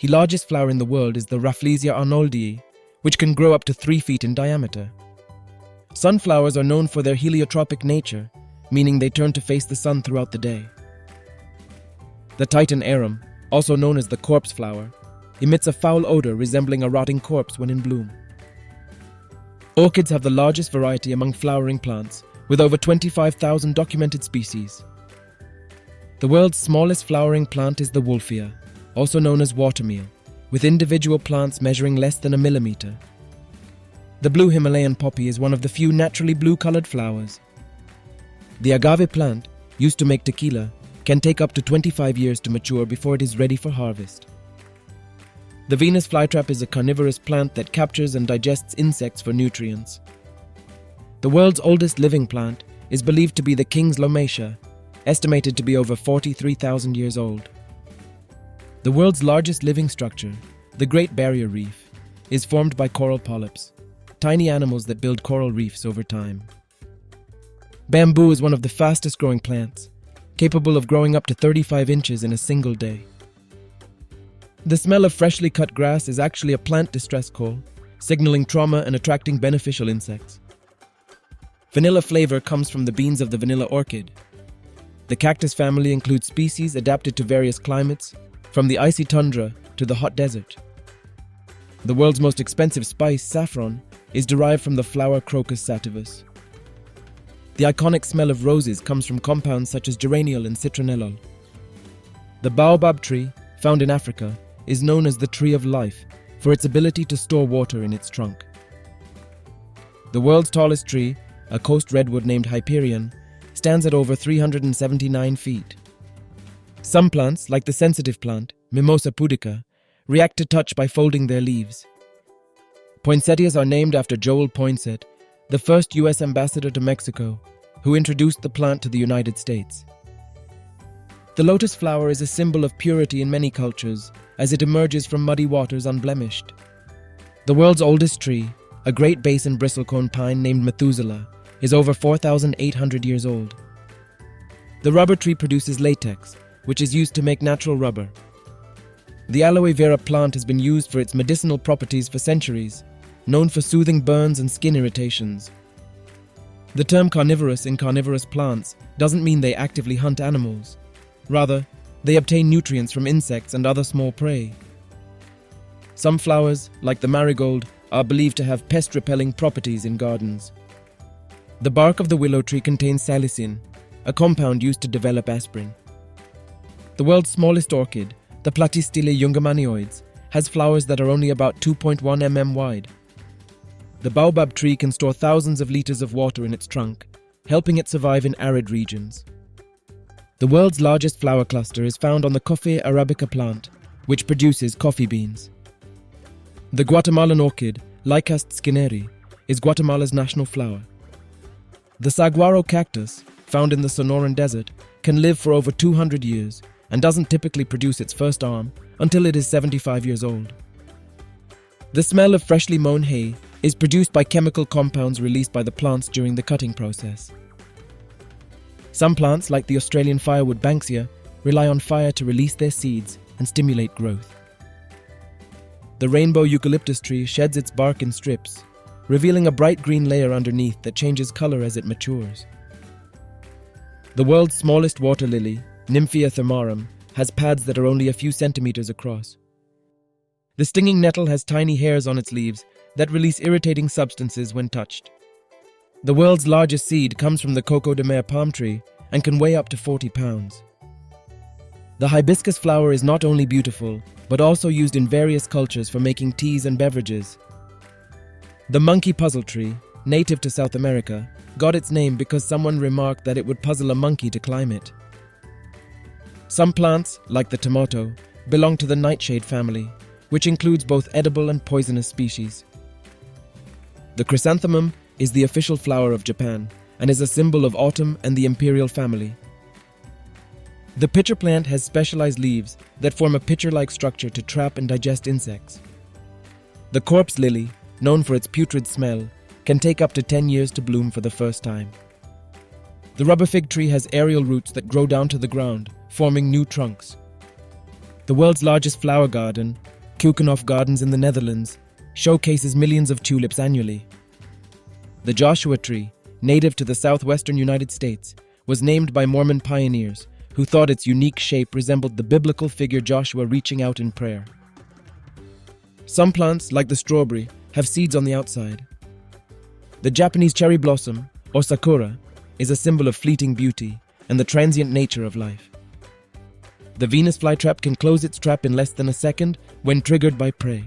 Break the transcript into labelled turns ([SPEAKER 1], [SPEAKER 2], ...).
[SPEAKER 1] The largest flower in the world is the Rafflesia arnoldii, which can grow up to 3 feet in diameter. Sunflowers are known for their heliotropic nature, meaning they turn to face the sun throughout the day. The Titan arum, also known as the corpse flower, emits a foul odor resembling a rotting corpse when in bloom. Orchids have the largest variety among flowering plants, with over 25,000 documented species. The world's smallest flowering plant is the wolffia, also known as watermeal, with individual plants measuring less than a millimeter. The blue Himalayan poppy is one of the few naturally blue-colored flowers. The agave plant, used to make tequila, can take up to 25 years to mature before it is ready for harvest. The Venus flytrap is a carnivorous plant that captures and digests insects for nutrients. The world's oldest living plant is believed to be the King's Lomatia, estimated to be over 43,000 years old. The world's largest living structure, the Great Barrier Reef, is formed by coral polyps, tiny animals that build coral reefs over time. Bamboo is one of the fastest growing plants, capable of growing up to 35 inches in a single day. The smell of freshly cut grass is actually a plant distress call, signaling trauma and attracting beneficial insects. Vanilla flavor comes from the beans of the vanilla orchid. The cactus family includes species adapted to various climates, from the icy tundra to the hot desert. The world's most expensive spice, saffron, is derived from the flower Crocus sativus. The iconic smell of roses comes from compounds such as geraniol and citronellol. The baobab tree, found in Africa, is known as the tree of life for its ability to store water in its trunk. The world's tallest tree, a coast redwood named Hyperion, stands at over 379 feet. Some plants, like the sensitive plant, Mimosa pudica, react to touch by folding their leaves. Poinsettias are named after Joel Poinsett, the first U.S. ambassador to Mexico, who introduced the plant to the United States. The lotus flower is a symbol of purity in many cultures, as it emerges from muddy waters unblemished. The world's oldest tree, a Great Basin bristlecone pine named Methuselah, is over 4,800 years old. The rubber tree produces latex, which is used to make natural rubber. The aloe vera plant has been used for its medicinal properties for centuries, known for soothing burns and skin irritations. The term carnivorous in carnivorous plants doesn't mean they actively hunt animals. Rather, they obtain nutrients from insects and other small prey. Some flowers, like the marigold, are believed to have pest-repelling properties in gardens. The bark of the willow tree contains salicin, a compound used to develop aspirin. The world's smallest orchid, the Platystilla jungermannioides, has flowers that are only about 2.1 mm wide. The baobab tree can store thousands of liters of water in its trunk, helping it survive in arid regions. The world's largest flower cluster is found on the Coffea arabica plant, which produces coffee beans. The Guatemalan orchid, Lycast skinneri, is Guatemala's national flower. The saguaro cactus, found in the Sonoran Desert, can live for over 200 years and doesn't typically produce its first arm until it is 75 years old. The smell of freshly mown hay is produced by chemical compounds released by the plants during the cutting process. Some plants, like the Australian firewood banksia, rely on fire to release their seeds and stimulate growth. The rainbow eucalyptus tree sheds its bark in strips, revealing a bright green layer underneath that changes color as it matures. The world's smallest water lily, Nymphea thermarum, has pads that are only a few centimeters across. The stinging nettle has tiny hairs on its leaves that release irritating substances when touched. The world's largest seed comes from the Coco de Mer palm tree and can weigh up to 40 pounds. The hibiscus flower is not only beautiful, but also used in various cultures for making teas and beverages. The monkey puzzle tree, native to South America, got its name because someone remarked that it would puzzle a monkey to climb it. Some plants, like the tomato, belong to the nightshade family, which includes both edible and poisonous species. The chrysanthemum is the official flower of Japan and is a symbol of autumn and the imperial family. The pitcher plant has specialized leaves that form a pitcher-like structure to trap and digest insects. The corpse lily, known for its putrid smell, can take up to 10 years to bloom for the first time. The rubber fig tree has aerial roots that grow down to the ground, forming new trunks. The world's largest flower garden, Keukenhof Gardens in the Netherlands, showcases millions of tulips annually. The Joshua tree, native to the southwestern United States, was named by Mormon pioneers who thought its unique shape resembled the biblical figure Joshua reaching out in prayer. Some plants, like the strawberry, have seeds on the outside. The Japanese cherry blossom, or sakura, is a symbol of fleeting beauty and the transient nature of life. The Venus flytrap can close its trap in less than a second when triggered by prey.